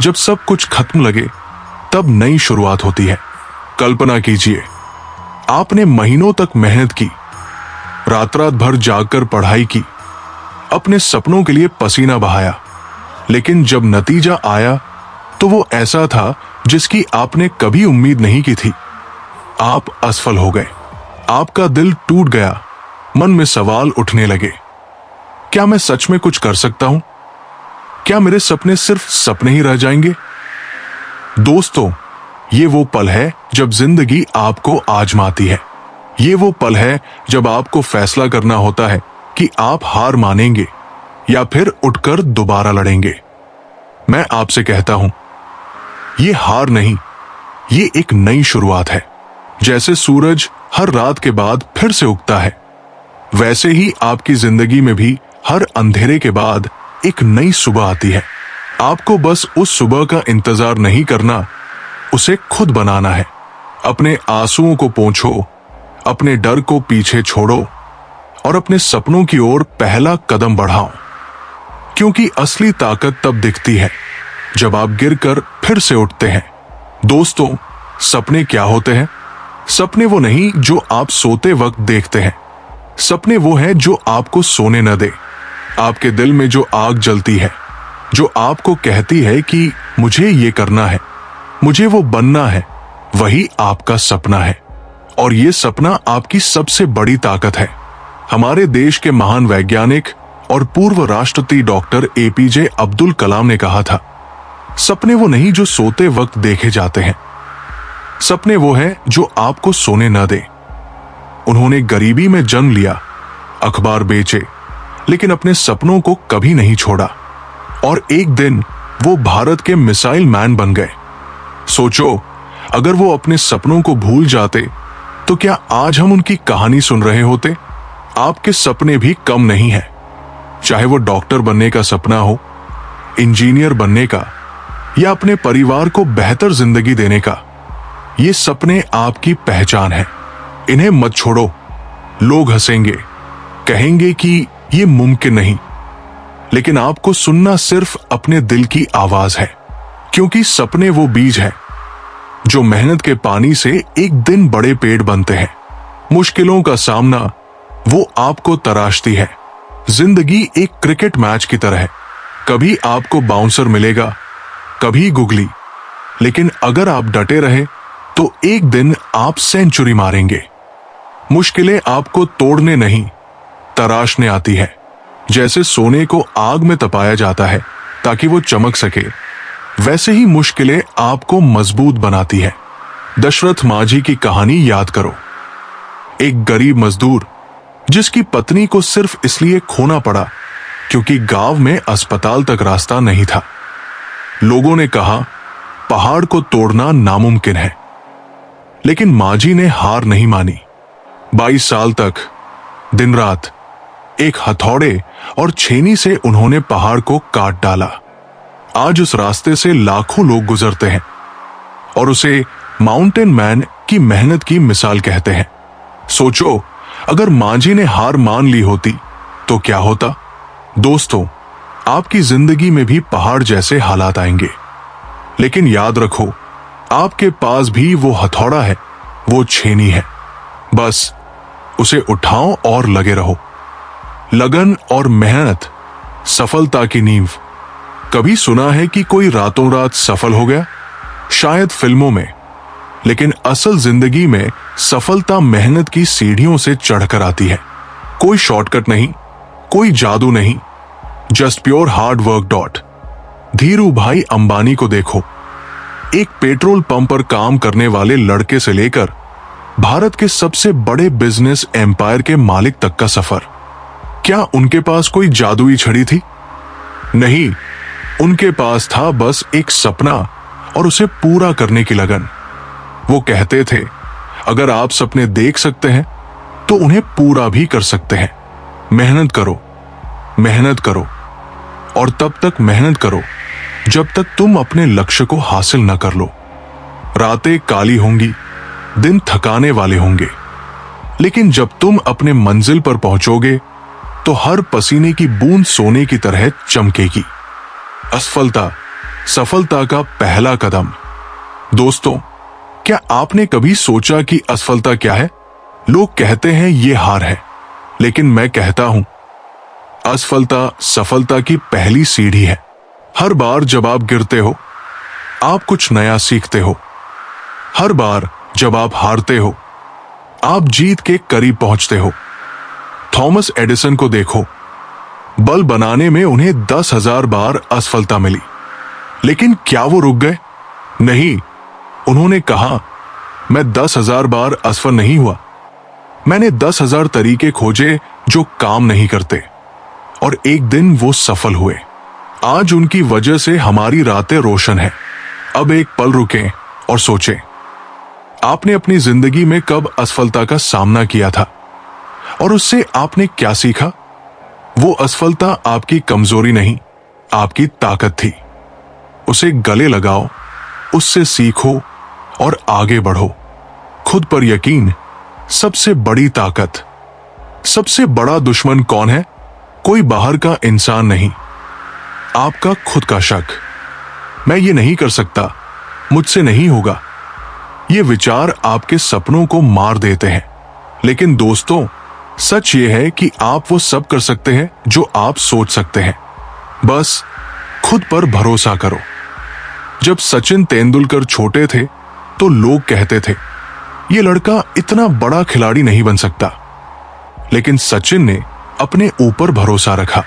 जब सब कुछ खत्म लगे तब नई शुरुआत होती है। कल्पना कीजिए, आपने महीनों तक मेहनत की, रात रात भर जागकर पढ़ाई की, अपने सपनों के लिए पसीना बहाया, लेकिन जब नतीजा आया तो वो ऐसा था जिसकी आपने कभी उम्मीद नहीं की थी। आप असफल हो गए, आपका दिल टूट गया, मन में सवाल उठने लगे, क्या मैं सच में कुछ कर सकता हूं? क्या मेरे सपने सिर्फ सपने ही रह जाएंगे? दोस्तों, ये वो पल है जब जिंदगी आपको आजमाती है। ये वो पल है जब आपको फैसला करना होता है कि आप हार मानेंगे या फिर उठकर दोबारा लड़ेंगे। मैं आपसे कहता हूं, ये हार नहीं, ये एक नई शुरुआत है। जैसे सूरज हर रात के बाद फिर से उगता है, वैसे ही आपकी जिंदगी में भी हर अंधेरे के बाद एक नई सुबह आती है। आपको बस उस सुबह का इंतजार नहीं करना, उसे खुद बनाना है। अपने आंसुओं को पोंछो, अपने डर को पीछे छोड़ो और अपने सपनों की ओर पहला कदम बढ़ाओ, क्योंकि असली ताकत तब दिखती है जब आप गिरकर फिर से उठते हैं। दोस्तों, सपने क्या होते हैं? सपने वो नहीं जो आप सोते वक्त देखते हैं। सपने वो है जो आपको सोने न दे। आपके दिल में जो आग जलती है, जो आपको कहती है कि मुझे ये करना है, मुझे वो बनना है, वही आपका सपना है। और ये सपना आपकी सबसे बड़ी ताकत है। हमारे देश के महान वैज्ञानिक और पूर्व राष्ट्रपति डॉक्टर एपीजे अब्दुल कलाम ने कहा था, सपने वो नहीं जो सोते वक्त देखे जाते हैं, सपने वो है जो आपको सोने न दे। उन्होंने गरीबी में जन्म लिया, अखबार बेचे, लेकिन अपने सपनों को कभी नहीं छोड़ा और एक दिन वो भारत के मिसाइल मैन बन गए। सोचो, अगर वो अपने सपनों को भूल जाते तो क्या आज हम उनकी कहानी सुन रहे होते? आपके सपने भी कम नहीं है, चाहे वो डॉक्टर बनने का सपना हो, इंजीनियर बनने का, या अपने परिवार को बेहतर जिंदगी देने का। ये सपने आपकी पहचान है, इन्हें मत छोड़ो। लोग हंसेंगे, कहेंगे कि ये मुमकिन नहीं, लेकिन आपको सुनना सिर्फ अपने दिल की आवाज है, क्योंकि सपने वो बीज है जो मेहनत के पानी से एक दिन बड़े पेड़ बनते हैं। मुश्किलों का सामना वो आपको तराशती है। जिंदगी एक क्रिकेट मैच की तरह है, कभी आपको बाउंसर मिलेगा, कभी गुगली, लेकिन अगर आप डटे रहे तो एक दिन आप सेंचुरी मारेंगे। मुश्किलें आपको तोड़ने नहीं, तराशने आती है। जैसे सोने को आग में तपाया जाता है ताकि वो चमक सके, वैसे ही मुश्किलें आपको मजबूत बनाती है। दशरथ माझी की कहानी याद करो। एक गरीब मजदूर जिसकी पत्नी को सिर्फ इसलिए खोना पड़ा क्योंकि गांव में अस्पताल तक रास्ता नहीं था। लोगों ने कहा, पहाड़ को तोड़ना नामुमकिन है, लेकिन माझी ने हार नहीं मानी। 22 साल तक दिन रात एक हथौड़े और छेनी से उन्होंने पहाड़ को काट डाला। आज उस रास्ते से लाखों लोग गुजरते हैं और उसे माउंटेन मैन की मेहनत की मिसाल कहते हैं। सोचो, अगर माझी ने हार मान ली होती तो क्या होता? दोस्तों, आपकी जिंदगी में भी पहाड़ जैसे हालात आएंगे, लेकिन याद रखो, आपके पास भी वो हथौड़ा है, वो छेनी है। बस उसे उठाओ और लगे रहो। लगन और मेहनत सफलता की नींव। कभी सुना है कि कोई रातों रात सफल हो गया? शायद फिल्मों में, लेकिन असल जिंदगी में सफलता मेहनत की सीढ़ियों से चढ़कर आती है। कोई शॉर्टकट नहीं, कोई जादू नहीं, just pure hard work. Dhiru भाई अंबानी को देखो, एक पेट्रोल पंप पर काम करने वाले लड़के से लेकर भारत के सबसे बड़े बिजनेस एम्पायर के मालिक तक का सफर। क्या उनके पास कोई जादुई छड़ी थी? नहीं, उनके पास था बस एक सपना और उसे पूरा करने की लगन। वो कहते थे, अगर आप सपने देख सकते हैं तो उन्हें पूरा भी कर सकते हैं। मेहनत करो, मेहनत करो और तब तक मेहनत करो जब तक तुम अपने लक्ष्य को हासिल न कर लो। रातें काली होंगी, दिन थकाने वाले होंगे, लेकिन जब तुम अपने मंजिल पर पहुंचोगे तो हर पसीने की बूंद सोने की तरह चमकेगी। असफलता सफलता का पहला कदम। दोस्तों, क्या आपने कभी सोचा कि असफलता क्या है? लोग कहते हैं ये हार है, लेकिन मैं कहता हूं असफलता सफलता की पहली सीढ़ी है। हर बार जब आप गिरते हो, आप कुछ नया सीखते हो। हर बार जब आप हारते हो, आप जीत के करीब पहुंचते हो। थॉमस एडिसन को देखो, बल्ब बनाने में उन्हें 10,000 बार असफलता मिली, लेकिन क्या वो रुक गए? नहीं, उन्होंने कहा, मैं 10,000 बार असफल नहीं हुआ, मैंने 10,000 तरीके खोजे जो काम नहीं करते, और एक दिन वो सफल हुए। आज उनकी वजह से हमारी रातें रोशन हैं। अब एक पल रुकें और सोचें, आपने अपनी जिंदगी में कब असफलता का सामना किया था और उससे आपने क्या सीखा? वो असफलता आपकी कमजोरी नहीं, आपकी ताकत थी। उसे गले लगाओ, उससे सीखो और आगे बढ़ो। खुद पर यकीन सबसे बड़ी ताकत। सबसे बड़ा दुश्मन कौन है? कोई बाहर का इंसान नहीं, आपका खुद का शक। मैं ये नहीं कर सकता, मुझसे नहीं होगा। ये विचार आपके सपनों को मार देते हैं। लेकिन दोस्तों, सच ये है कि आप वो सब कर सकते हैं जो आप सोच सकते हैं। बस खुद पर भरोसा करो। जब सचिन तेंदुलकर छोटे थे तो लोग कहते थे, ये लड़का इतना बड़ा खिलाड़ी नहीं बन सकता। लेकिन सचिन ने अपने ऊपर भरोसा रखा,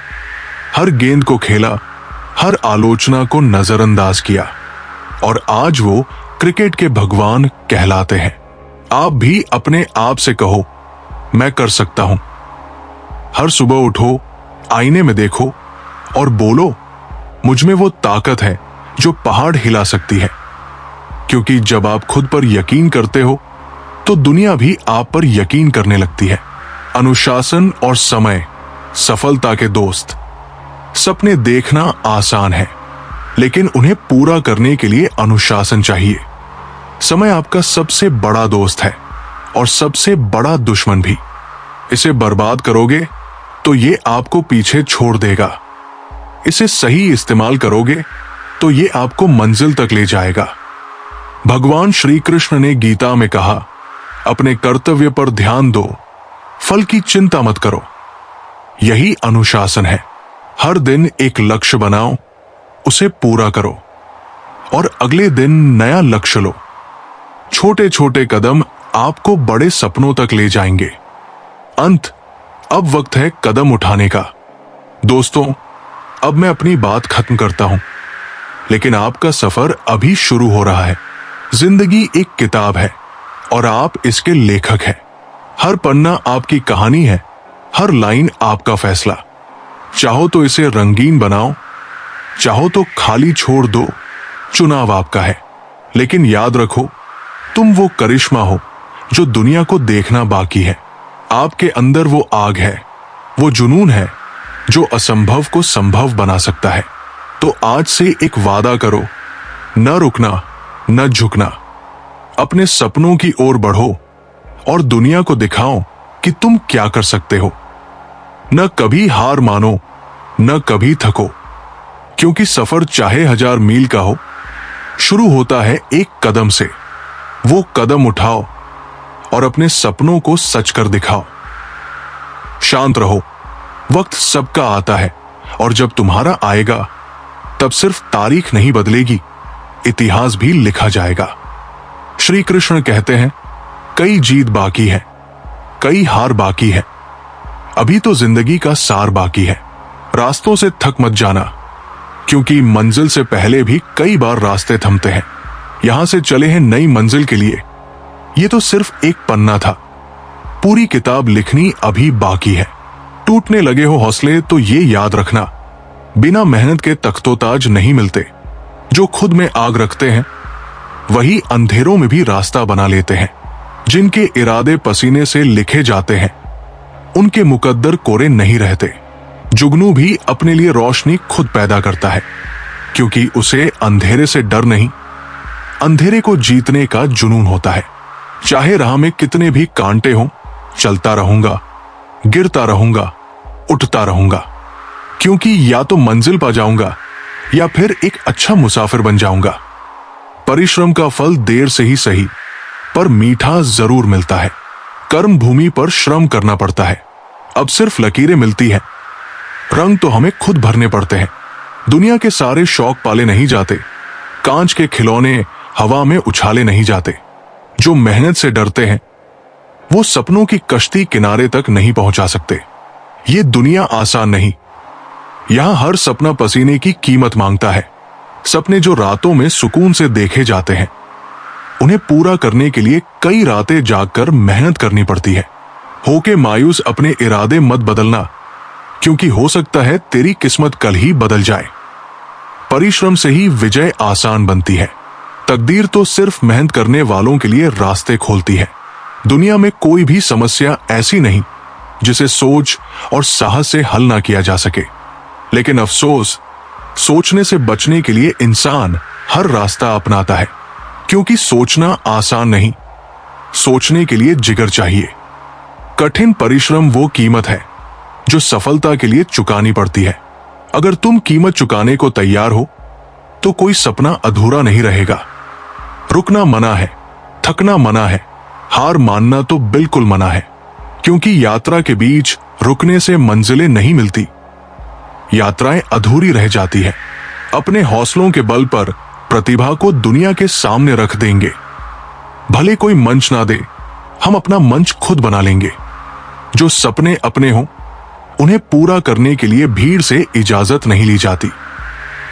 हर गेंद को खेला, हर आलोचना को नजरअंदाज किया, और आज वो क्रिकेट के भगवान कहलाते हैं। आप भी अपने आप से कहो, मैं कर सकता हूं। हर सुबह उठो, आईने में देखो और बोलो, मुझ में वो ताकत है जो पहाड़ हिला सकती है। क्योंकि जब आप खुद पर यकीन करते हो तो दुनिया भी आप पर यकीन करने लगती है। अनुशासन और समय सफलता के दोस्त। सपने देखना आसान है, लेकिन उन्हें पूरा करने के लिए अनुशासन चाहिए। समय आपका सबसे बड़ा दोस्त है और सबसे बड़ा दुश्मन भी। इसे बर्बाद करोगे तो ये आपको पीछे छोड़ देगा। इसे सही इस्तेमाल करोगे तो ये आपको मंजिल तक ले जाएगा। भगवान श्री कृष्ण ने गीता में कहा, अपने कर्तव्य पर ध्यान दो, फल की चिंता मत करो। यही अनुशासन है। हर दिन एक लक्ष्य बनाओ, उसे पूरा करो और अगले दिन नया लक्ष्य लो। छोटे छोटे कदम आपको बड़े सपनों तक ले जाएंगे। अब वक्त है कदम उठाने का। दोस्तों, अब मैं अपनी बात खत्म करता हूं, लेकिन आपका सफर अभी शुरू हो रहा है। जिंदगी एक किताब है और आप इसके लेखक हैं। हर पन्ना आपकी कहानी है, हर लाइन आपका फैसला। चाहो तो इसे रंगीन बनाओ, चाहो तो खाली छोड़ दो, चुनाव आपका है। लेकिन याद रखो, तुम वो करिश्मा हो जो दुनिया को देखना बाकी है। आपके अंदर वो आग है, वो जुनून है जो असंभव को संभव बना सकता है। तो आज से एक वादा करो, न रुकना, न झुकना। अपने सपनों की ओर बढ़ो और दुनिया को दिखाओ कि तुम क्या कर सकते हो। न कभी हार मानो, न कभी थको, क्योंकि सफर चाहे 1000 मील का हो, शुरू होता है एक कदम से। वो कदम उठाओ और अपने सपनों को सच कर दिखाओ। शांत रहो, वक्त सबका आता है, और जब तुम्हारा आएगा तब सिर्फ तारीख नहीं बदलेगी, इतिहास भी लिखा जाएगा। श्री कृष्ण कहते हैं, कई जीत बाकी है, कई हार बाकी है, अभी तो जिंदगी का सार बाकी है। रास्तों से थक मत जाना, क्योंकि मंजिल से पहले भी कई बार रास्ते थमते हैं। यहां से चले हैं नई मंजिल के लिए। ये तो सिर्फ एक पन्ना था, पूरी किताब लिखनी अभी बाकी है। टूटने लगे हो हौसले तो ये याद रखना, बिना मेहनत के तख्तोताज नहीं मिलते। जो खुद में आग रखते हैं वही अंधेरों में भी रास्ता बना लेते हैं। जिनके इरादे पसीने से लिखे जाते हैं उनके मुकद्दर कोरे नहीं रहते। जुगनू भी अपने लिए रोशनी खुद पैदा करता है, क्योंकि उसे अंधेरे से डर नहीं, अंधेरे को जीतने का जुनून होता है। चाहे राह में कितने भी कांटे हों, चलता रहूंगा, गिरता रहूंगा, उठता रहूंगा, क्योंकि या तो मंजिल पा जाऊंगा या फिर एक अच्छा मुसाफिर बन जाऊंगा। परिश्रम का फल देर से ही सही पर मीठा जरूर मिलता है। कर्म भूमि पर श्रम करना पड़ता है, अब सिर्फ लकीरें मिलती हैं, रंग तो हमें खुद भरने पड़ते हैं। दुनिया के सारे शौक पाले नहीं जाते, कांच के खिलौने हवा में उछाले नहीं जाते। जो मेहनत से डरते हैं वो सपनों की कश्ती किनारे तक नहीं पहुंचा सकते। ये दुनिया आसान नहीं, यहां हर सपना पसीने की कीमत मांगता है। सपने जो रातों में सुकून से देखे जाते हैं, उन्हें पूरा करने के लिए कई रातें जागकर मेहनत करनी पड़ती है। होके मायूस अपने इरादे मत बदलना, क्योंकि हो सकता है तेरी किस्मत कल ही बदल जाए। परिश्रम से ही विजय आसान बनती है। तकदीर तो सिर्फ मेहनत करने वालों के लिए रास्ते खोलती है। दुनिया में कोई भी समस्या ऐसी नहीं जिसे सोच और साहस से हल ना किया जा सके, लेकिन अफसोस सोचने से बचने के लिए इंसान हर रास्ता अपनाता है। क्योंकि सोचना आसान नहीं, सोचने के लिए जिगर चाहिए। कठिन परिश्रम वो कीमत है जो सफलता के लिए चुकानी पड़ती है। अगर तुम कीमत चुकाने को तैयार हो तो कोई सपना अधूरा नहीं रहेगा। रुकना मना है, थकना मना है, हार मानना तो बिल्कुल मना है। क्योंकि यात्रा के बीच रुकने से मंजिलें नहीं मिलती, यात्राएं अधूरी रह जाती है। अपने हौसलों के बल पर प्रतिभा को दुनिया के सामने रख देंगे। भले कोई मंच ना दे, हम अपना मंच खुद बना लेंगे। जो सपने अपने हों उन्हें पूरा करने के लिए भीड़ से इजाजत नहीं ली जाती।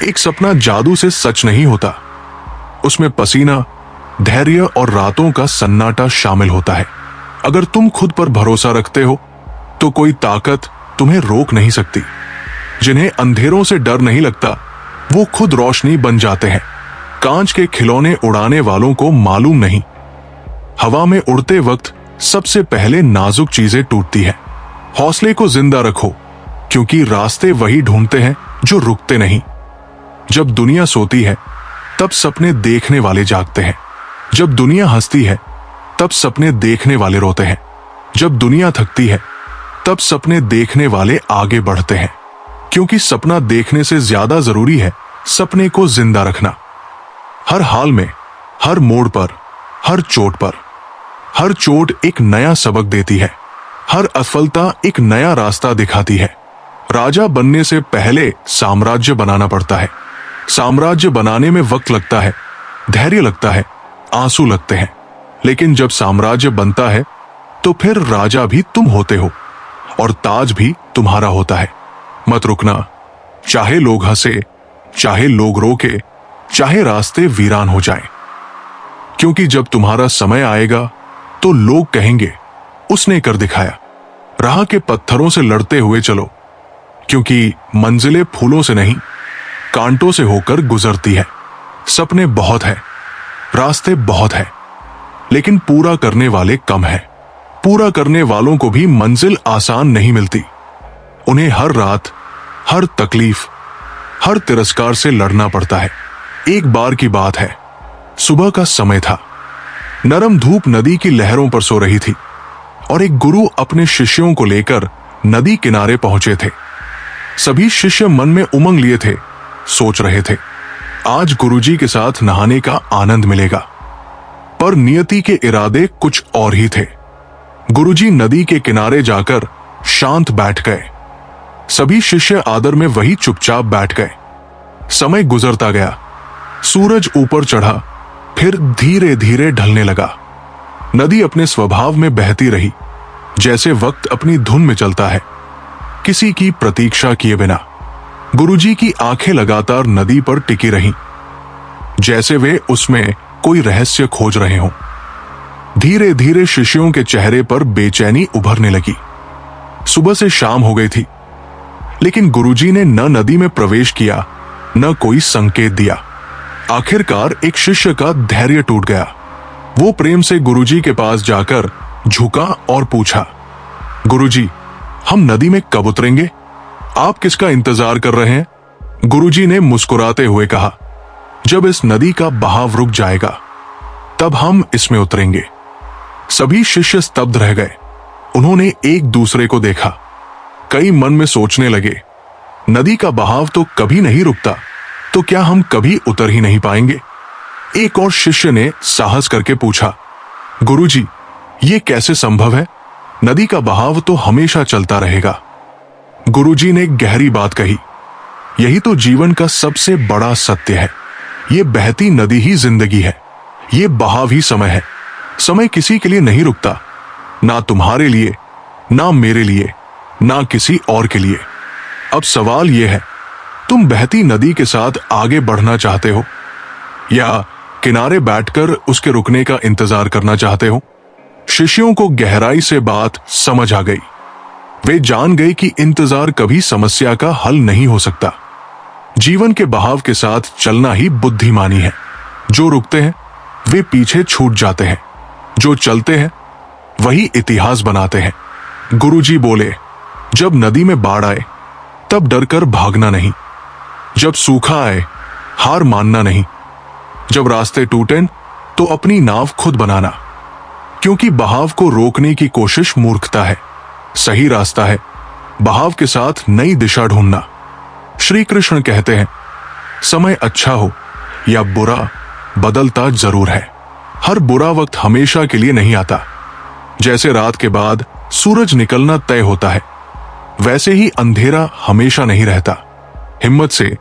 एक सपना जादू से सच नहीं होता, उसमें पसीना, धैर्य और रातों का सन्नाटा शामिल होता है। अगर तुम खुद पर भरोसा रखते हो तो कोई ताकत तुम्हें रोक नहीं सकती। जिन्हें अंधेरों से डर नहीं लगता वो खुद रोशनी बन जाते हैं। कांच के खिलौने उड़ाने वालों को मालूम नहीं, हवा में उड़ते वक्त सबसे पहले नाजुक चीजें टूटती हैं। हौसले को जिंदा रखो, क्योंकि रास्ते वही ढूंढते हैं जो रुकते नहीं। जब दुनिया सोती है तब सपने देखने वाले जागते हैं। जब दुनिया हंसती है तब सपने देखने वाले रोते हैं। जब दुनिया थकती है तब सपने देखने वाले आगे बढ़ते हैं। क्योंकि सपना देखने से ज्यादा जरूरी है सपने को जिंदा रखना। हर हाल में, हर मोड़ पर, हर चोट पर, हर चोट एक नया सबक देती है। हर असफलता एक नया रास्ता दिखाती है। राजा बनने से पहले साम्राज्य बनाना पड़ता है। साम्राज्य बनाने में वक्त लगता है, धैर्य लगता है, आंसू लगते हैं। लेकिन जब साम्राज्य बनता है तो फिर राजा भी तुम होते हो और ताज भी तुम्हारा होता है। मत रुकना, चाहे लोग हंसे, चाहे लोग रोके, चाहे रास्ते वीरान हो जाएं। क्योंकि जब तुम्हारा समय आएगा तो लोग कहेंगे उसने कर दिखाया। राह के पत्थरों से लड़ते हुए चलो, क्योंकि मंजिलें फूलों से नहीं कांटों से होकर गुजरती है। सपने बहुत है, रास्ते बहुत है, लेकिन पूरा करने वाले कम है। पूरा करने वालों को भी मंजिल आसान नहीं मिलती। उन्हें हर रात, हर तकलीफ, हर तिरस्कार से लड़ना पड़ता है। एक बार की बात है, सुबह का समय था। नरम धूप नदी की लहरों पर सो रही थी और एक गुरु अपने शिष्यों को लेकर नदी किनारे पहुंचे थे। सभी शिष्य मन में उमंग लिए थे, सोच रहे थे आज गुरुजी के साथ नहाने का आनंद मिलेगा। पर नियति के इरादे कुछ और ही थे। गुरुजी नदी के किनारे जाकर शांत बैठ गए। सभी शिष्य आदर में वही चुपचाप बैठ गए। समय गुजरता गया, सूरज ऊपर चढ़ा, फिर धीरे धीरे ढलने लगा। नदी अपने स्वभाव में बहती रही, जैसे वक्त अपनी धुन में चलता है, किसी की प्रतीक्षा किए बिना। गुरुजी की आंखें लगातार नदी पर टिकी रहीं, जैसे वे उसमें कोई रहस्य खोज रहे हों। धीरे धीरे शिष्यों के चेहरे पर बेचैनी उभरने लगी। सुबह से शाम हो गई थी, लेकिन गुरुजी ने न नदी में प्रवेश किया, न कोई संकेत दिया। आखिरकार एक शिष्य का धैर्य टूट गया। वो प्रेम से गुरुजी के पास जाकर झुका और पूछा, गुरुजी, हम नदी में कब उतरेंगे? आप किसका इंतजार कर रहे हैं? गुरुजी ने मुस्कुराते हुए कहा, जब इस नदी का बहाव रुक जाएगा तब हम इसमें उतरेंगे। सभी शिष्य स्तब्ध रह गए। उन्होंने एक दूसरे को देखा। कई मन में सोचने लगे, नदी का बहाव तो कभी नहीं रुकता, तो क्या हम कभी उतर ही नहीं पाएंगे? एक और शिष्य ने साहस करके पूछा, गुरुजी, ये कैसे संभव है? नदी का बहाव तो हमेशा चलता रहेगा। गुरुजी ने गहरी बात कही, यही तो जीवन का सबसे बड़ा सत्य है। ये बहती नदी ही जिंदगी है, ये बहाव ही समय है। समय किसी के लिए नहीं रुकता, ना तुम्हारे लिए, ना मेरे लिए, ना किसी और के लिए। अब सवाल यह है, तुम बहती नदी के साथ आगे बढ़ना चाहते हो या किनारे बैठकर उसके रुकने का इंतजार करना चाहते हो? शिष्यों को गहराई से बात समझ आ गई। वे जान गए कि इंतजार कभी समस्या का हल नहीं हो सकता। जीवन के बहाव के साथ चलना ही बुद्धिमानी है। जो रुकते हैं वे पीछे छूट जाते हैं, जो चलते हैं वही इतिहास बनाते हैं। गुरुजी बोले, जब नदी में बाढ़ आए तब डरकर भागना नहीं, जब सूखा आए हार मानना नहीं, जब रास्ते टूटे तो अपनी नाव खुद बनाना। क्योंकि बहाव को रोकने की कोशिश मूर्खता है, सही रास्ता है बहाव के साथ नई दिशा ढूंढना। श्री कृष्ण कहते हैं, समय अच्छा हो या बुरा बदलता जरूर है। हर बुरा वक्त हमेशा के लिए नहीं आता। जैसे रात के बाद सूरज निकलना तय होता है, वैसे ही अंधेरा हमेशा नहीं रहता। हिम्मत से,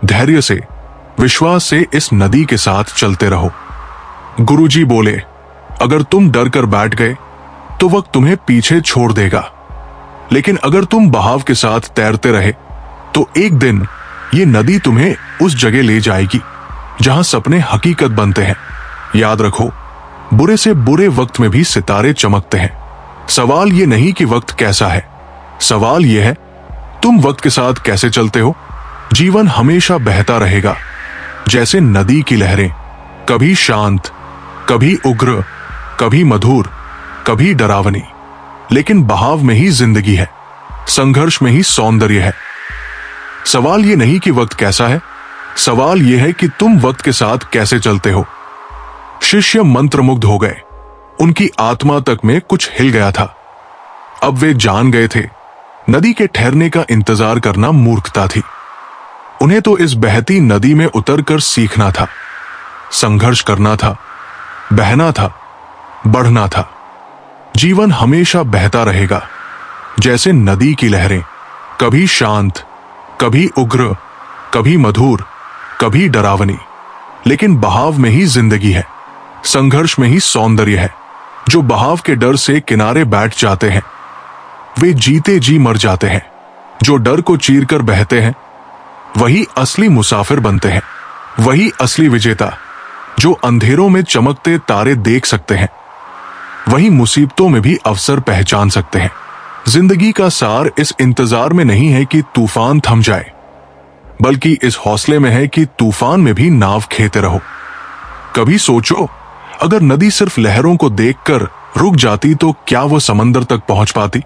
धैर्य से, विश्वास से इस नदी के साथ चलते रहो। गुरुजी बोले, अगर तुम डर कर बैठ गए तो वक्त तुम्हें पीछे छोड़ देगा, लेकिन अगर तुम बहाव के साथ तैरते रहे तो एक दिन ये नदी तुम्हें उस जगह ले जाएगी जहां सपने हकीकत बनते हैं। याद रखो, बुरे से बुरे वक्त में भी सितारे चमकते हैं। सवाल ये नहीं कि वक्त कैसा है, सवाल यह है तुम वक्त के साथ कैसे चलते हो। जीवन हमेशा बहता रहेगा जैसे नदी की लहरें, कभी शांत, कभी उग्र, कभी मधुर, कभी डरावनी, लेकिन बहाव में ही जिंदगी है, संघर्ष में ही सौंदर्य है। सवाल ये नहीं कि वक्त कैसा है, सवाल यह है कि तुम वक्त के साथ कैसे चलते हो। शिष्य मंत्रमुग्ध हो गए, उनकी आत्मा तक में कुछ हिल गया था। अब वे जान गए थे, नदी के ठहरने का इंतजार करना मूर्खता थी। उन्हें तो इस बहती नदी में उतरकर सीखना था, संघर्ष करना था, बहना था, बढ़ना था। जीवन हमेशा बहता रहेगा जैसे नदी की लहरें, कभी शांत, कभी उग्र, कभी मधुर, कभी डरावनी, लेकिन बहाव में ही जिंदगी है, संघर्ष में ही सौंदर्य है। जो बहाव के डर से किनारे बैठ जाते हैं वे जीते जी मर जाते हैं। जो डर को चीरकर बहते हैं वही असली मुसाफिर बनते हैं, वही असली विजेता। जो अंधेरों में चमकते तारे देख सकते हैं वही मुसीबतों में भी अवसर पहचान सकते हैं। जिंदगी का सार इस इंतजार में नहीं है कि तूफान थम जाए, बल्कि इस हौसले में है कि तूफान में भी नाव खेते रहो। कभी सोचो, अगर नदी सिर्फ लहरों को देखकर रुक जाती तो क्या वो समंदर तक पहुंच पाती?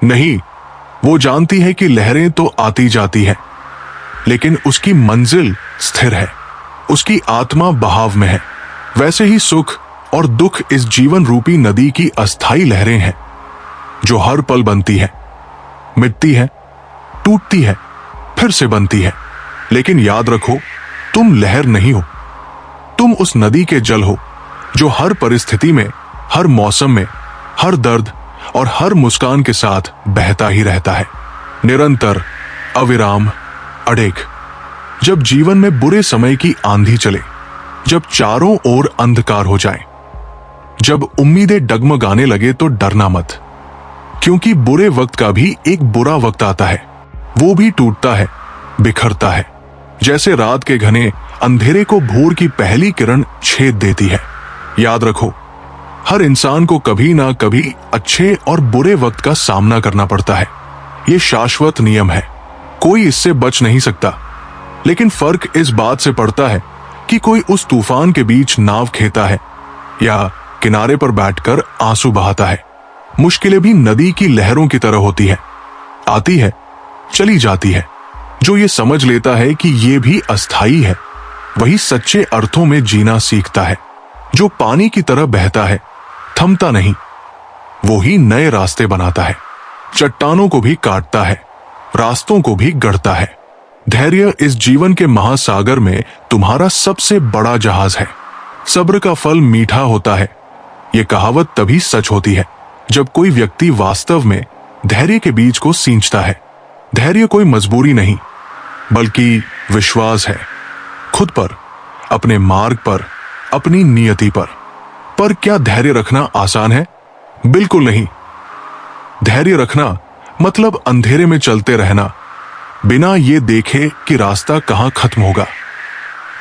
नहीं, वो जानती है कि लहरें तो आती जाती हैं, लेकिन उसकी मंजिल स्थिर है, उसकी आत्मा बहाव में है। वैसे ही सुख और दुख इस जीवन रूपी नदी की अस्थाई लहरें हैं, जो हर पल बनती है, मिटती है, टूटती है, फिर से बनती है। लेकिन याद रखो, तुम लहर नहीं हो, तुम उस नदी के जल हो जो हर परिस्थिति में, हर मौसम में, हर दर्द और हर मुस्कान के साथ बहता ही रहता है, निरंतर, अविराम, अड़ेग। जब जीवन में बुरे समय की आंधी चले, जब चारों ओर अंधकार हो जाए, जब उम्मीदें डगमगाने लगे तो डरना मत, क्योंकि बुरे वक्त का भी एक बुरा वक्त आता है। वो भी टूटता है, बिखरता है, जैसे रात के घने अंधेरे को भोर की पहली किरण छेद देती है। याद रखो, हर इंसान को कभी ना कभी अच्छे और बुरे वक्त का सामना करना पड़ता है। ये शाश्वत नियम है, कोई इससे बच नहीं सकता। लेकिन फर्क इस बात से पड़ता है कि कोई उस तूफान के बीच नाव खेता है या किनारे पर बैठकर आंसू बहाता है। मुश्किलें भी नदी की लहरों की तरह होती है, आती है, चली जाती है। जो ये समझ लेता है कि ये भी अस्थाई है, वही सच्चे अर्थों में जीना सीखता है। जो पानी की तरह बहता है, थमता नहीं, वो ही नए रास्ते बनाता है, चट्टानों को भी काटता है, रास्तों को भी गढ़ता है। धैर्य इस जीवन के महासागर में तुम्हारा सबसे बड़ा जहाज है। सब्र का फल मीठा होता है, ये कहावत तभी सच होती है जब कोई व्यक्ति वास्तव में धैर्य के बीज को सींचता है। धैर्य कोई मजबूरी नहीं, बल्कि विश्वास है, खुद पर, अपने मार्ग पर, अपनी नियति पर। पर क्या धैर्य रखना आसान है? बिल्कुल नहीं। धैर्य रखना मतलब अंधेरे में चलते रहना, बिना ये देखे कि रास्ता कहां खत्म होगा।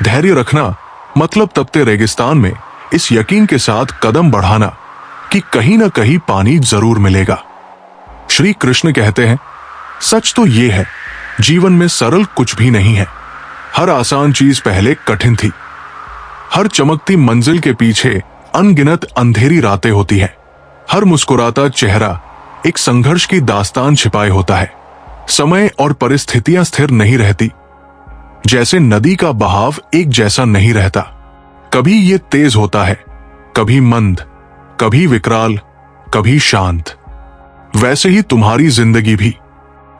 धैर्य रखना मतलब तपते रेगिस्तान में इस यकीन के साथ कदम बढ़ाना कि कहीं ना कहीं पानी जरूर मिलेगा। श्री कृष्ण कहते हैं, सच तो ये है, जीवन में सरल कुछ भी नहीं है। हर आसान चीज पहले कठिन थी। हर चमकती मंजिल के पीछे अनगिनत अंधेरी रातें होती हैं। हर मुस्कुराता चेहरा एक संघर्ष की दास्तान छिपाए होता है। समय और परिस्थितियां स्थिर नहीं रहती। जैसे नदी का बहाव एक जैसा नहीं रहता, कभी ये तेज होता है, कभी मंद, कभी विकराल, कभी शांत। वैसे ही तुम्हारी जिंदगी भी।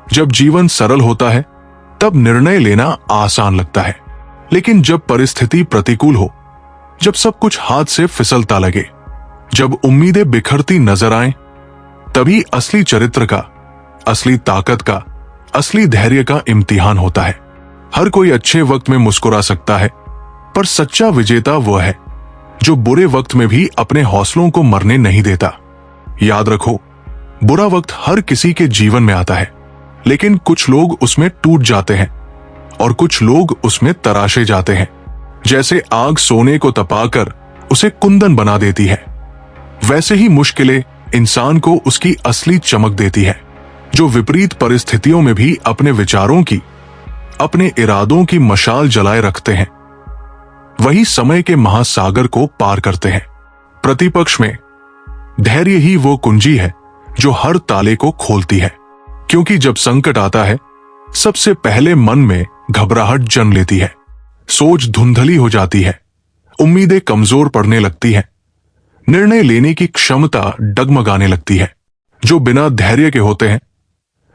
जब जीवन सरल होता है तब निर्णय लेना आसान लगता है, लेकिन जब परिस्थिति प्रतिकूल हो, जब सब कुछ हाथ से फिसलता लगे, जब उम्मीदें बिखरती नजर आएं, तभी असली चरित्र का, असली ताकत का, असली धैर्य का इम्तिहान होता है। हर कोई अच्छे वक्त में मुस्कुरा सकता है, पर सच्चा विजेता वह है जो बुरे वक्त में भी अपने हौसलों को मरने नहीं देता। याद रखो, बुरा वक्त हर किसी के जीवन में आता है, लेकिन कुछ लोग उसमें टूट जाते हैं और कुछ लोग उसमें तराशे जाते हैं। जैसे आग सोने को तपाकर उसे कुंदन बना देती है, वैसे ही मुश्किलें इंसान को उसकी असली चमक देती है। जो विपरीत परिस्थितियों में भी अपने विचारों की, अपने इरादों की मशाल जलाए रखते हैं, वही समय के महासागर को पार करते हैं। प्रतिपक्ष में धैर्य ही वो कुंजी है जो हर ताले को खोलती है, क्योंकि जब संकट आता है सबसे पहले मन में घबराहट जन्म लेती है, सोच धुंधली हो जाती है, उम्मीदें कमजोर पड़ने लगती हैं, निर्णय लेने की क्षमता डगमगाने लगती है। जो बिना धैर्य के होते हैं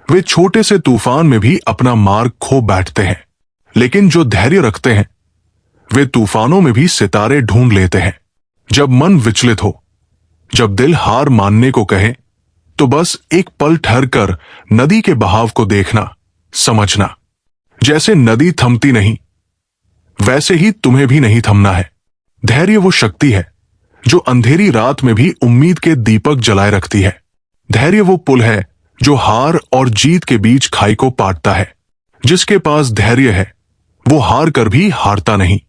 वे छोटे से तूफान में भी अपना मार्ग खो बैठते हैं, लेकिन जो धैर्य रखते हैं वे तूफानों में भी सितारे ढूंढ लेते हैं। जब मन विचलित हो, जब दिल हार मानने को कहे, तो बस एक पल ठहरकर नदी के बहाव को देखना, समझना। जैसे नदी थमती नहीं, वैसे ही तुम्हें भी नहीं थमना है। धैर्य वो शक्ति है जो अंधेरी रात में भी उम्मीद के दीपक जलाए रखती है। धैर्य वो पुल है जो हार और जीत के बीच खाई को पाटता है। जिसके पास धैर्य है वो हार कर भी हारता नहीं,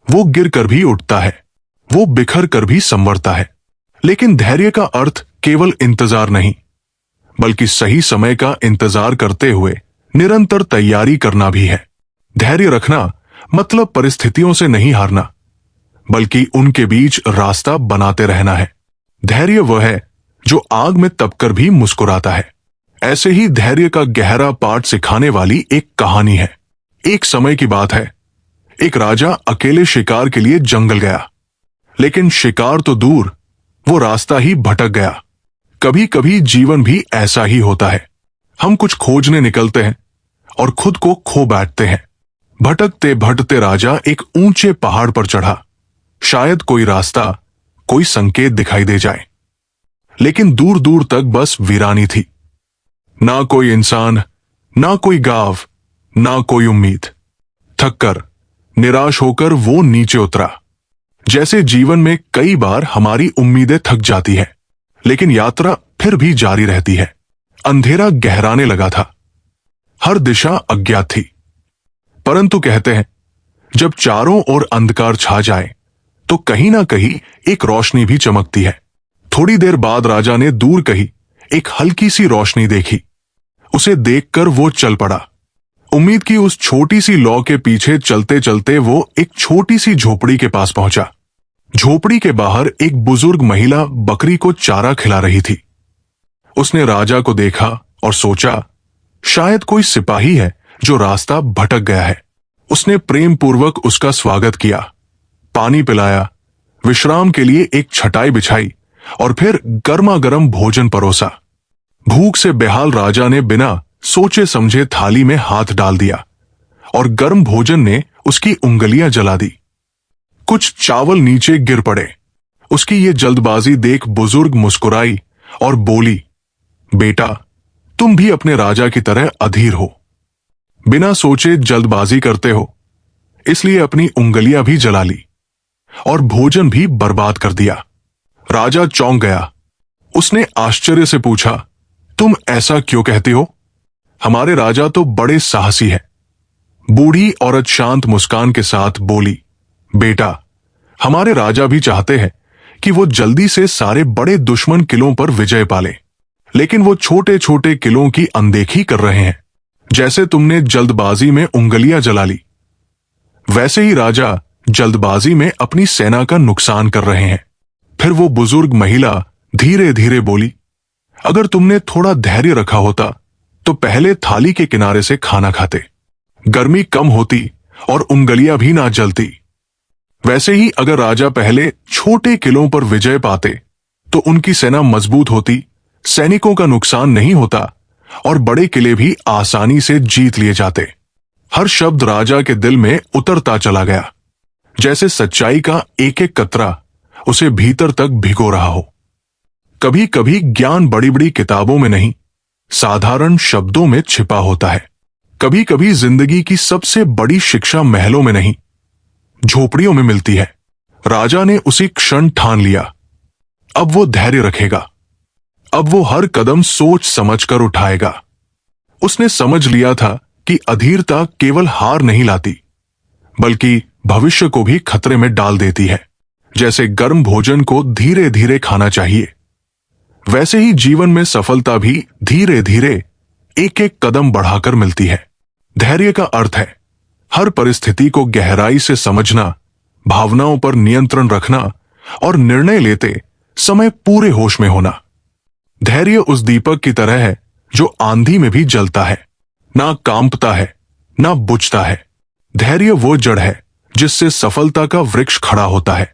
वो गिर कर भी उठता है, वो बिखर कर भी संवरता है। लेकिन धैर्य का अर्थ केवल इंतजार नहीं, बल्कि सही समय का इंतजार करते हुए निरंतर तैयारी करना भी है। धैर्य रखना मतलब परिस्थितियों से नहीं हारना, बल्कि उनके बीच रास्ता बनाते रहना है। धैर्य वह है जो आग में तपकर भी मुस्कुराता है। ऐसे ही धैर्य का गहरा पाठ सिखाने वाली एक कहानी है। एक समय की बात है, एक राजा अकेले शिकार के लिए जंगल गया, लेकिन शिकार तो दूर, वो रास्ता ही भटक गया। कभी कभी जीवन भी ऐसा ही होता है। हम कुछ खोजने निकलते हैं और खुद को खो बैठते हैं। भटकते भटकते राजा एक ऊंचे पहाड़ पर चढ़ा। शायद कोई रास्ता, कोई संकेत दिखाई दे जाए, लेकिन दूर दूर तक बस वीरानी थी। ना कोई इंसान, ना कोई गांव, ना कोई उम्मीद। थककर, निराश होकर वो नीचे उतरा। जैसे जीवन में कई बार हमारी उम्मीदें थक जाती है, लेकिन यात्रा फिर भी जारी रहती है। अंधेरा गहराने लगा था, हर दिशा अज्ञात थी। परंतु कहते हैं, जब चारों ओर अंधकार छा जाए तो कहीं ना कहीं एक रोशनी भी चमकती है। थोड़ी देर बाद राजा ने दूर कहीं एक हल्की सी रोशनी देखी। उसे देखकर वो चल पड़ा। उम्मीद की उस छोटी सी लौ के पीछे चलते चलते वो एक छोटी सी झोपड़ी के पास पहुंचा। झोपड़ी के बाहर एक बुजुर्ग महिला बकरी को चारा खिला रही थी। उसने राजा को देखा और सोचा, शायद कोई सिपाही है जो रास्ता भटक गया है। उसने प्रेम पूर्वक उसका स्वागत किया, पानी पिलाया, विश्राम के लिए एक छटाई बिछाई और फिर गर्मा गर्म भोजन परोसा। भूख से बेहाल राजा ने बिना सोचे समझे थाली में हाथ डाल दिया और गर्म भोजन ने उसकी उंगलियां जला दी। कुछ चावल नीचे गिर पड़े। उसकी ये जल्दबाजी देख बुजुर्ग मुस्कुराई और बोली, बेटा, तुम भी अपने राजा की तरह अधीर हो। बिना सोचे जल्दबाजी करते हो, इसलिए अपनी उंगलियां भी जला ली और भोजन भी बर्बाद कर दिया। राजा चौंक गया। उसने आश्चर्य से पूछा, तुम ऐसा क्यों कहते हो? हमारे राजा तो बड़े साहसी हैं। बूढ़ी औरत शांत मुस्कान के साथ बोली, बेटा, हमारे राजा भी चाहते हैं कि वो जल्दी से सारे बड़े दुश्मन किलों पर विजय पाले, लेकिन वो छोटे छोटे किलों की अनदेखी कर रहे हैं। जैसे तुमने जल्दबाजी में उंगलियां जला ली, वैसे ही राजा जल्दबाजी में अपनी सेना का नुकसान कर रहे हैं। फिर वो बुजुर्ग महिला धीरे धीरे बोली, अगर तुमने थोड़ा धैर्य रखा होता तो पहले थाली के किनारे से खाना खाते, गर्मी कम होती और उंगलियां भी ना जलती। वैसे ही अगर राजा पहले छोटे किलों पर विजय पाते तो उनकी सेना मजबूत होती, सैनिकों का नुकसान नहीं होता और बड़े किले भी आसानी से जीत लिए जाते। हर शब्द राजा के दिल में उतरता चला गया, जैसे सच्चाई का एक एक कतरा उसे भीतर तक भिगो रहा हो। कभी कभी ज्ञान बड़ी बड़ी किताबों में नहीं, साधारण शब्दों में छिपा होता है। कभी कभी जिंदगी की सबसे बड़ी शिक्षा महलों में नहीं, झोपड़ियों में मिलती है। राजा ने उसी क्षण ठान लिया, अब वो धैर्य रखेगा, अब वो हर कदम सोच समझकर उठाएगा। उसने समझ लिया था कि अधीरता केवल हार नहीं लाती, बल्कि भविष्य को भी खतरे में डाल देती है। जैसे गर्म भोजन को धीरे धीरे खाना चाहिए, वैसे ही जीवन में सफलता भी धीरे धीरे एक एक कदम बढ़ाकर मिलती है। धैर्य का अर्थ है हर परिस्थिति को गहराई से समझना, भावनाओं पर नियंत्रण रखना और निर्णय लेते समय पूरे होश में होना। धैर्य उस दीपक की तरह है जो आंधी में भी जलता है, ना कांपता है, ना बुझता है। धैर्य वो जड़ है जिससे सफलता का वृक्ष खड़ा होता है।